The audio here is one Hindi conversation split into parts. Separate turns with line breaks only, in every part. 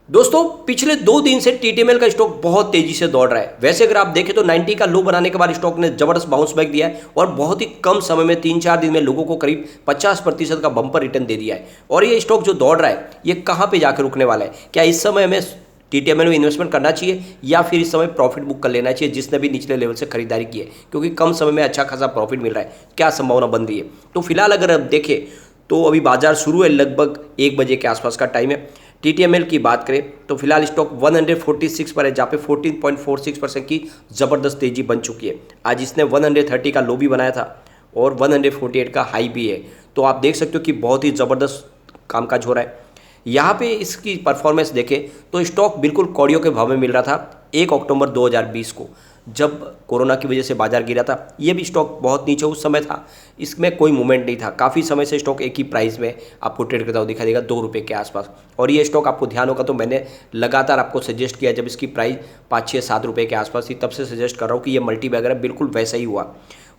दोस्तों पिछले 2 दिन से टीटीएमएल का स्टॉक बहुत तेजी से दौड़ रहा है। वैसे अगर आप देखें तो 90 का लो बनाने के बाद स्टॉक ने जबरदस्त बाउंस बैक दिया है और बहुत ही कम समय में 3-4 दिन में लोगों को करीब 50% का बम्पर रिटर्न दे दिया है। और ये स्टॉक जो दौड़ रहा है ये कहाँ पे जाकर रुकने वाला है? क्या इस समय हमें टीटीएमएल में इन्वेस्टमेंट करना चाहिए या फिर इस समय प्रॉफिट बुक कर लेना चाहिए जिसने भी निचले लेवल से खरीदारी की है, क्योंकि कम समय में अच्छा खासा प्रॉफिट मिल रहा है? क्या संभावना बन रही है? तो फिलहाल अगर आप देखें तो अभी बाजार शुरू है, लगभग 1 बजे के आसपास का टाइम है। टीटीएमएल की बात करें तो फिलहाल स्टॉक 146 पर है, जहाँ पे 14.46% की ज़बरदस्त तेजी बन चुकी है। आज इसने 130 का लो भी बनाया था और 148 का हाई भी है। तो आप देख सकते हो कि बहुत ही ज़बरदस्त कामकाज हो रहा है। यहाँ पे इसकी परफॉर्मेंस देखें तो स्टॉक बिल्कुल कौड़ियों के भाव में मिल रहा था 1 अक्टूबर 2020 को, जब कोरोना की वजह से बाजार गिरा था। ये भी स्टॉक बहुत नीचे उस समय था, इसमें कोई मूवमेंट नहीं था। काफ़ी समय से स्टॉक एक ही प्राइस में आपको ट्रेड करता हुआ दिखाई देगा, 2 रुपये के आसपास। और ये स्टॉक आपको ध्यान होगा तो मैंने लगातार आपको सजेस्ट किया, जब इसकी प्राइस 5-6-7 रुपये के आसपास थी तब से सजेस्ट कर रहा हूँ कि ये मल्टी बैगर है। बिल्कुल वैसा ही हुआ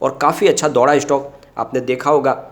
और काफ़ी अच्छा दौड़ा स्टॉक। आपने देखा होगा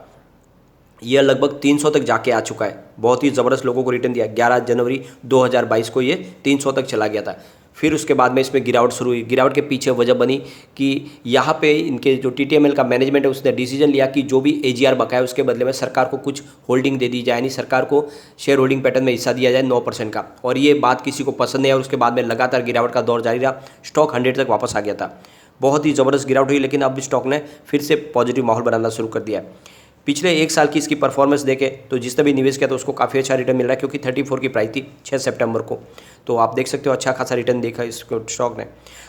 ये लगभग 300 तक जाके आ चुका है। बहुत ही ज़बरदस्त लोगों को रिटर्न दिया। 11 जनवरी 2022 को ये 300 तक चला गया था। फिर उसके बाद में इसमें गिरावट शुरू हुई। गिरावट के पीछे वजह बनी कि यहाँ पे इनके जो टीटीएमएल का मैनेजमेंट है उसने डिसीजन लिया कि जो भी एजीआर बकाया उसके बदले में सरकार को कुछ होल्डिंग दे दी जाए, यानी सरकार को शेयर होल्डिंग पैटर्न में हिस्सा दिया जाए 9% का। और ये बात किसी को पसंद नहीं है और उसके बाद में लगातार गिरावट का दौर जारी रहा। स्टॉक 100 तक वापस आ गया था। बहुत ही ज़बरदस्त गिरावट हुई, लेकिन अब स्टॉक ने फिर से पॉजिटिव माहौल बनाना शुरू कर दिया है। पिछले 1 साल की इसकी परफॉर्मेंस देखें तो जिसने भी निवेश किया तो उसको काफ़ी अच्छा रिटर्न मिल रहा है, क्योंकि 34 की प्राइस थी 6 सितंबर को। तो आप देख सकते हो अच्छा खासा रिटर्न देखा इस स्टॉक ने।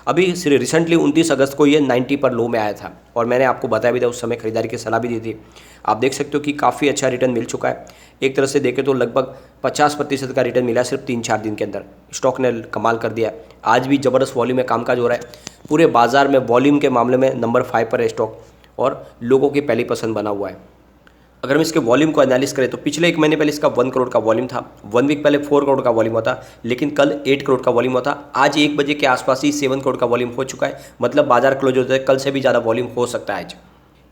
अभी रिसेंटली 29 अगस्त को ये 90 पर लो में आया था और मैंने आपको बताया भी था, उस समय खरीदारी की सलाह भी दी थी। आप देख सकते हो कि काफ़ी अच्छा रिटर्न मिल चुका है। एक तरह से देखें तो लगभग 50% का रिटर्न मिला सिर्फ 3-4 दिन के अंदर। स्टॉक ने कमाल कर दिया। आज भी ज़बरदस्त वॉल्यूम में कामकाज हो रहा है। पूरे बाजार में वॉल्यूम के मामले में नंबर 5 पर है स्टॉक और लोगों की पहली पसंद बना हुआ है। अगर हम इसके वॉल्यूम को एनालिस करें तो पिछले 1 महीने पहले इसका 1 करोड़ का वॉल्यूम था। 1 वीक पहले 4 करोड़ का वॉल्यूम होता, लेकिन कल 8 करोड़ का वॉल्यूम होता। आज 1 बजे के आसपास ही 7 करोड़ का वॉल्यूम हो चुका है। मतलब बाजार क्लोज होता है, कल से भी ज़्यादा वॉल्यूम हो सकता है आज।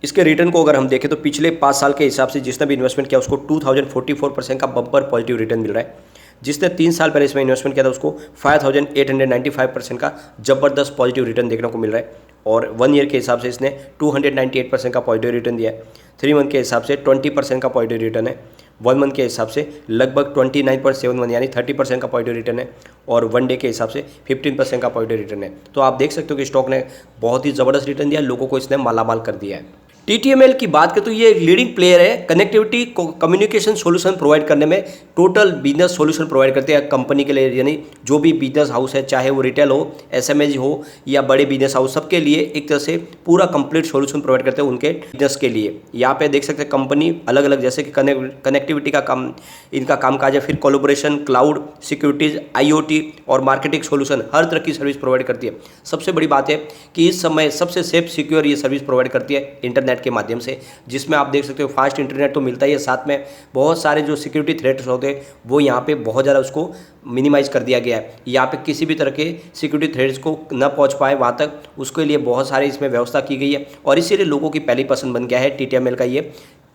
इसके रिटर्न को अगर हम देखें तो पिछले 5 साल के हिसाब से जिसने भी इन्वेस्टमेंट किया उसको 2044% का बम्पर पॉजिटिव रिटर्न मिल रहा है। जिसने 3 साल पहले इसमें इन्वेस्टमेंट किया था उसको 5895% का ज़बरदस्त पॉजिटिव रिटर्न देखने को मिल रहा है। और 1 ईयर के हिसाब से इसने 298% का पॉजिटिव रिटर्न दिया है। 3 मंथ के हिसाब से 20% का पॉजिटिव रिटर्न है। 1 मंथ के हिसाब से लगभग 29.71 यानी 30% का पॉजिटिव रिटर्न है। और 1 डे के हिसाब से 15% का पॉजिटिव रिटर्न है। तो आप देख सकते हो कि स्टॉक ने बहुत ही ज़बरदस्त रिटर्न दिया, लोगों को इसने मालामाल कर दिया है। टीटीएमएल की बात करें तो ये एक लीडिंग प्लेयर है कनेक्टिविटी कम्युनिकेशन सॉल्यूशन प्रोवाइड करने में। टोटल बिजनेस सॉल्यूशन प्रोवाइड करते हैं कंपनी के लिए, यानी जो भी बिजनेस हाउस है, चाहे वो रिटेल हो, एसएमएज हो या बड़े बिजनेस हाउस, सबके लिए एक तरह से पूरा कंप्लीट सॉल्यूशन प्रोवाइड करते हैं उनके बिजनेस के लिए। यहाँ पे देख सकते हैं कंपनी अलग अलग, जैसे कि कनेक्टिविटी का काम इनका कामकाज है, फिर कोलैबोरेशन, क्लाउड, सिक्योरिटीज, आईओटी और मार्केटिंग सॉल्यूशन, हर तरह की सर्विस प्रोवाइड करती है। सबसे बड़ी बात है कि इस समय सबसे सेफ सिक्योर ये सर्विस प्रोवाइड करती है इंटरनेट के माध्यम से, जिसमें आप देख सकते हो फास्ट इंटरनेट तो मिलता ही है, साथ में बहुत सारे जो सिक्योरिटी थ्रेट्स होते हैं वो यहाँ पे बहुत ज़्यादा उसको मिनिमाइज कर दिया गया है। यहाँ पे किसी भी तरह के सिक्योरिटी थ्रेट्स को न पहुँच पाए वहाँ तक, उसके लिए बहुत सारे इसमें व्यवस्था की गई है और इसीलिए लोगों की पहली पसंद बन गया है टीटीएमएल का ये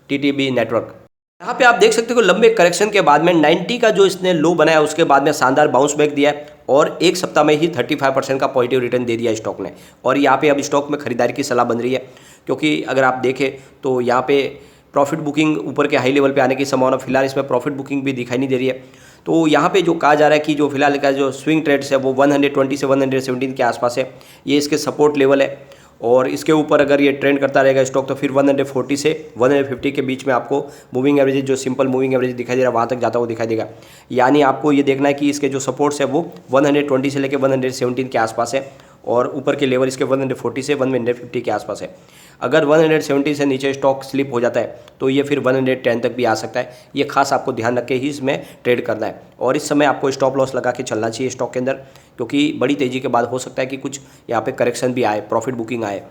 टीटीबी नेटवर्क। यहाँ पे आप देख सकते हो लंबे करेक्शन के बाद में 90 का जो इसने लो बनाया उसके बाद में शानदार बाउंस बैक दिया है और 1 सप्ताह में ही 35% का पॉजिटिव रिटर्न दे दिया स्टॉक ने। और यहाँ पे अब स्टॉक में खरीदारी की सलाह बन रही है, क्योंकि अगर आप देखें तो यहाँ पे प्रॉफिट बुकिंग ऊपर के हाई लेवल पे आने की संभावना, फिलहाल इसमें प्रॉफिट बुकिंग भी दिखाई नहीं दे रही है। तो यहाँ पे जो कहा जा रहा है कि जो फिलहाल का जो स्विंग ट्रेड्स है वो 120 से 117 के आसपास है, ये इसके सपोर्ट लेवल है। और इसके ऊपर अगर ये ट्रेंड करता रहेगा स्टॉक तो फिर 140 से 150 के बीच में आपको मूविंग एवरेज, जो सिंपल मूविंग एवरेज दिखाई दे रहा है, वहाँ तक जाता हुआ दिखाई देगा। यानी आपको ये देखना है कि इसके जो सपोर्ट्स है वो 120 से लेकर 117 के आसपास है और ऊपर के लेवल इसके 140 से 150 के आसपास है। अगर 170 से नीचे स्टॉक स्लिप हो जाता है तो ये फिर 110 तक भी आ सकता है। ये खास आपको ध्यान रख के ही इसमें ट्रेड करना है और इस समय आपको स्टॉप लॉस लगा के चलना चाहिए स्टॉक के अंदर, क्योंकि बड़ी तेज़ी के बाद हो सकता है कि कुछ यहाँ पे करेक्शन भी आए, प्रॉफिट बुकिंग आए।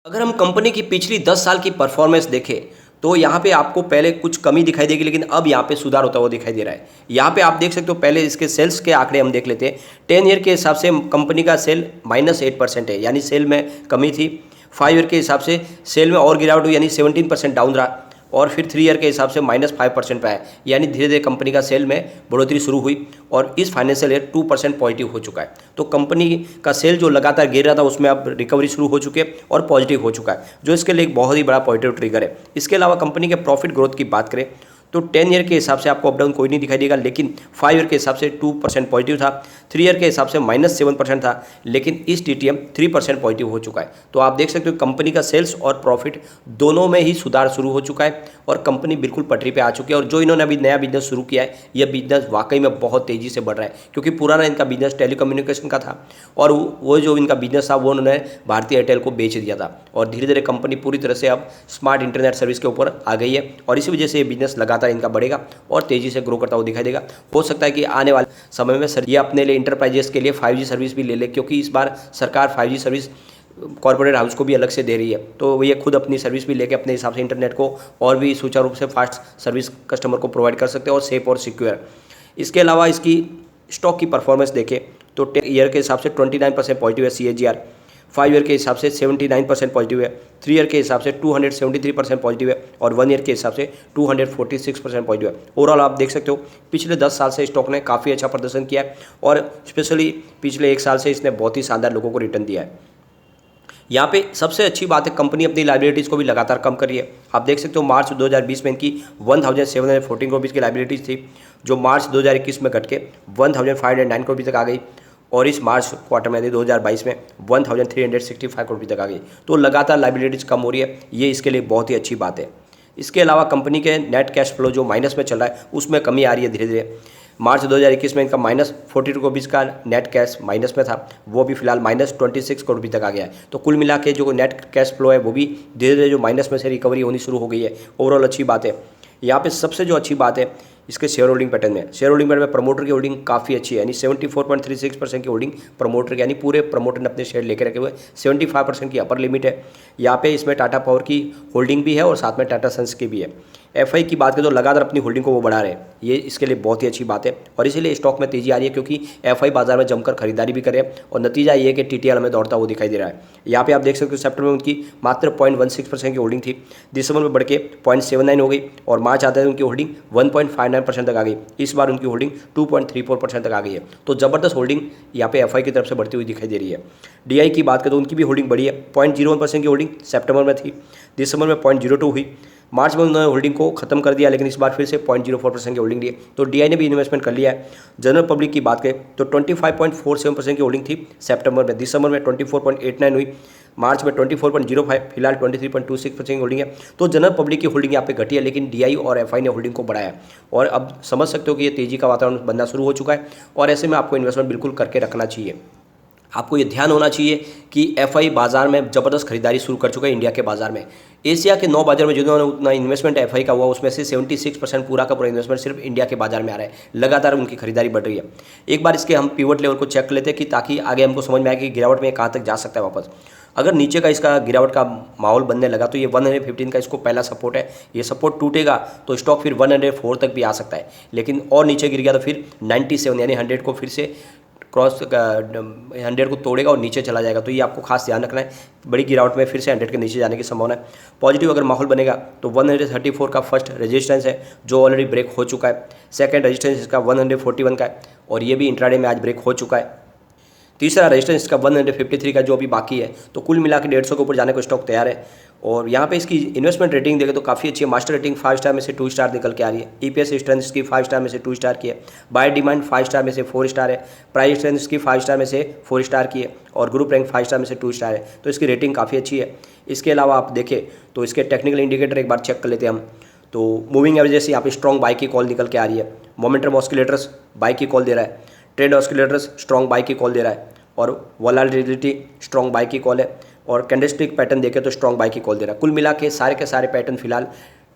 अगर हम कंपनी की पिछली 10 साल की परफॉर्मेंस देखें तो यहाँ पे आपको पहले कुछ कमी दिखाई देगी, लेकिन अब यहाँ पे सुधार होता हुआ दिखाई दे रहा है। यहाँ पे आप देख सकते हो, पहले इसके सेल्स के आंकड़े हम देख लेते हैं। 10 ईयर के हिसाब से कंपनी का सेल -8% है, यानी सेल में कमी थी। 5 ईयर के हिसाब से सेल में और गिरावट हुई, यानी 17% डाउन रहा। और फिर 3 ईयर के हिसाब से -5% पे है, यानी धीरे धीरे कंपनी का सेल में बढ़ोतरी शुरू हुई और इस फाइनेंशियल ईयर 2% पॉजिटिव हो चुका है। तो कंपनी का सेल जो लगातार गिर रहा था उसमें अब रिकवरी शुरू हो चुकी है और पॉजिटिव हो चुका है, जो इसके लिए एक बहुत ही बड़ा पॉजिटिव ट्रिगर है। इसके अलावा कंपनी के प्रॉफिट ग्रोथ की बात करें तो 10 ईयर के हिसाब से आपको अपडाउन कोई नहीं दिखाई देगा, लेकिन 5 ईयर के हिसाब से 2% पॉजिटिव था, 3 ईयर के हिसाब से -7% था, लेकिन इस TTM 3% पॉजिटिव हो चुका है। तो आप देख सकते हो कंपनी का सेल्स और प्रॉफिट दोनों में ही सुधार शुरू हो चुका है और कंपनी बिल्कुल पटरी पे आ चुकी है। और जो इन्होंने अभी नया बिजनेस शुरू किया है, यह बिजनेस वाकई में बहुत तेज़ी से बढ़ रहा है, क्योंकि पुराना इनका बिजनेस टेलीकम्युनिकेशन का था और वो जो इनका बिजनेस था वो उन्होंने भारतीय एयरटेल को बेच दिया था और धीरे धीरे कंपनी पूरी तरह से अब स्मार्ट इंटरनेट सर्विस के ऊपर आ गई है और इसी वजह से ये बिजनेस लगातार इनका बढ़ेगा और तेजी से ग्रो करता हुआ दिखाई देगा। हो सकता है कि आने वाले समय में सर ये अपने लिए इंटरप्राइजेस के लिए 5G सर्विस भी ले ले, क्योंकि इस बार सरकार 5G सर्विस कॉर्पोरेट हाउस को भी अलग से दे रही है, तो ये खुद अपनी सर्विस भी लेके अपने हिसाब से इंटरनेट को और भी सुचारू रूप से फास्ट सर्विस कस्टमर को प्रोवाइड कर सकते हैं और सेफ और सिक्योर। इसके अलावा इसकी स्टॉक की परफॉर्मेंस देखें तो 10 ईयर के हिसाब से 29% पॉजिटिव है CAGR, 5 ईयर के हिसाब से 79% पॉजिटिव है, 3 ईयर के हिसाब से 273% पॉजिटिव है और 1 ईयर के हिसाब से 246% पॉजिटिव है। ओवरऑल आप देख सकते हो पिछले 10 साल से स्टॉक ने काफ़ी अच्छा प्रदर्शन किया है और स्पेशली पिछले 1 साल से इसने बहुत ही शानदार लोगों को रिटर्न दिया है। यहाँ पे सबसे अच्छी बात है कंपनी अपनी लाइबिलिटीज़ को भी लगातार कम कर रही है। आप देख सकते हो मार्च 2020 में इनकी 1714 करोड़ की लाइबिलिटीज़ थी, जो मार्च 2021 में घट के 1509 करोड़ तक आ गई और इस मार्च क्वार्टर में 2022 में 1365 करोड़ तक आ गई। तो लगातार लाइबिलिटीज़ कम हो रही है, ये इसके लिए बहुत ही अच्छी बात है। इसके अलावा कंपनी के नेट कैश फ्लो जो माइनस में चल रहा है उसमें कमी आ रही है धीरे धीरे। मार्च 2021 में इनका -42 करोड़ का नेट कैश माइनस में था, वो भी फिलहाल -26 करोड़ तक आ गया है। तो कुल मिला के जो नेट कैश फ्लो है वो भी धीरे धीरे जो माइनस में से रिकवरी होनी शुरू हो गई है। ओवरऑल अच्छी बात है। यहाँ पे सबसे जो अच्छी बात है इसके शेयर होल्डिंग पैटर्न में, शेयर होल्डिंग पैटर्न में प्रमोटर की होल्डिंग काफ़ी अच्छी है, यानी 74.36% की होल्डिंग प्रमोटर की, यानी पूरे प्रमोटर ने अपने शेयर लेके रखे हुए। 75% की अपर लिमिट है। यहाँ पे इसमें टाटा पावर की होल्डिंग भी है और साथ में टाटा सन्स की भी है। FI की बात करें तो लगातार अपनी होल्डिंग को वो बढ़ा रहे हैं, ये इसके लिए बहुत ही अच्छी बात है और इसीलिए स्टॉक में तेजी आ रही है, क्योंकि FI बाजार में जमकर खरीदारी भी करे और नतीजा ये है कि TTL हमें दौड़ता हुआ दिखाई दे रहा है। यहाँ पे आप देख सकते हो सितंबर में उनकी मात्र 0.16% की होल्डिंग थी, दिसंबर में बढ़ के 0.79 हो गई और मार्च आते हैं उनकी होल्डिंग 1.59% तक आ गई। इस बार उनकी होल्डिंग 2.34% तक आ गई है। तो ज़बरदस्त होल्डिंग यहाँ पे FI की तरफ से बढ़ती हुई दिखाई दे रही है। DI की बात करें तो उनकी भी होल्डिंग बढ़ी है, 0.01% की होल्डिंग सितंबर में थी, दिसंबर में 0.02 हुई, मार्च में उन्होंने होल्डिंग को खत्म कर दिया, लेकिन इस बार फिर से 0.04% की होल्डिंग ली है। तो DI ने भी इन्वेस्टमेंट कर लिया है। जनरल पब्लिक की बात करें तो 25.47% की होल्डिंग थी सितंबर में, दिसंबर में 24.89 हुई, मार्च में 24.05, फिलहाल 23.26% की होल्डिंग है। तो जनरल पब्लिक की होल्डिंग यहाँ पे घटी है, लेकिन DI और FI ने होल्डिंग को बढ़ाया और अब समझ सकते हो कि ये तेजी का वातावरण बनना शुरू हो चुका है और ऐसे में आपको इन्वेस्टमेंट बिल्कुल करके रखना चाहिए। आपको ये ध्यान होना चाहिए कि FI बाजार में ज़बरदस्त खरीदारी शुरू कर चुका है इंडिया के बाज़ार में। एशिया के 9 बाजार में जिन्होंने उतना इन्वेस्टमेंट FI का हुआ उसमें से 76% पूरा का पूरा इन्वेस्टमेंट सिर्फ इंडिया के बाजार में आ रहा है। लगातार उनकी खरीदारी बढ़ रही है। एक बार इसके हम पिवट लेवल को चेक कर लेते हैं कि ताकि आगे हमको समझ में आए कि गिरावट में कहाँ तक जा सकता है वापस। अगर नीचे का इसका गिरावट का माहौल बनने लगा तो ये 115 का इसको पहला सपोर्ट है, ये सपोर्ट टूटेगा तो स्टॉक फिर 104 तक भी आ सकता है, लेकिन और नीचे गिर गया तो फिर 97 यानी 100 को फिर से क्रॉस 100 को तोड़ेगा और नीचे चला जाएगा। तो ये आपको खास ध्यान रखना है, बड़ी गिरावट में फिर से 100 के नीचे जाने की संभावना है। पॉजिटिव अगर माहौल बनेगा तो 134 का फर्स्ट रेजिस्टेंस है जो ऑलरेडी ब्रेक हो चुका है, सेकंड रेजिस्टेंस इसका 141 का है और ये भी इंट्राडे में आज ब्रेक हो चुका है, तीसरा रेजिस्टेंस इसका 153 का जो अभी बाकी है। तो कुल मिला के 150 के ऊपर जाने को स्टॉक तैयार है। और यहाँ पे इसकी इन्वेस्टमेंट रेटिंग देखें तो काफ़ी अच्छी है। मास्टर रेटिंग 5 स्टार में से 2 स्टार निकल के आ रही है। EPS स्ट्रेंथ इसकी 5 स्टार में से 2 स्टार की है। बाय डिमांड 5 स्टार में से 4 स्टार है। प्राइस स्ट्रेंथ इसकी 5 स्टार में से 4 स्टार की है और ग्रुप रैंक 5 स्टार में से 2 स्टार है। तो इसकी रेटिंग काफ़ी अच्छी है। इसके अलावा आप देखें तो इसके टेक्निकल इंडिकेटर एक बार चेक कर लेते हैं हम। तो मूविंग एवरेजेस यहाँ पे स्ट्रॉन्ग बाय की कॉल निकल के आ रही है। मोमेंटम ऑस्किलेटर्स बाय की कॉल दे रहा है। ट्रेंड ऑस्किलेटर्स स्ट्रॉन्ग बाय की कॉल दे रहा है और वोलेटिलिटी स्ट्रॉन्ग बाय की कॉल है और कैंडलस्टिक पैटर्न देखें तो स्ट्रॉन्ग बाय की कॉल दे रहा है। कुल मिला के सारे पैटर्न फिलहाल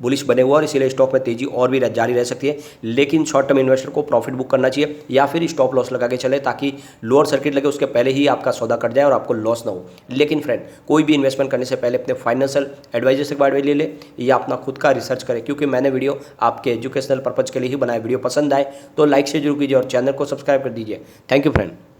बुलिश बने हुए और इसीलिए स्टॉक में तेजी और भी जारी रह सकती है। लेकिन शॉर्ट टर्म इन्वेस्टर को प्रॉफिट बुक करना चाहिए या फिर स्टॉप लॉस लगा के चले ताकि लोअर सर्किट लगे उसके पहले ही आपका सौदा कट जाए और आपको लॉस ना हो। लेकिन फ्रेंड, कोई भी इन्वेस्टमेंट करने से पहले अपने फाइनेंशियल एडवाइजर से एडवाइस ले ले या अपना खुद का रिसर्च करें, क्योंकि मैंने वीडियो आपके एजुकेशनल पर्पज़ के लिए ही बनाया। वीडियो पसंद आए तो लाइक से जरूर कीजिए और चैनल को सब्सक्राइब कर दीजिए। Thank you friend.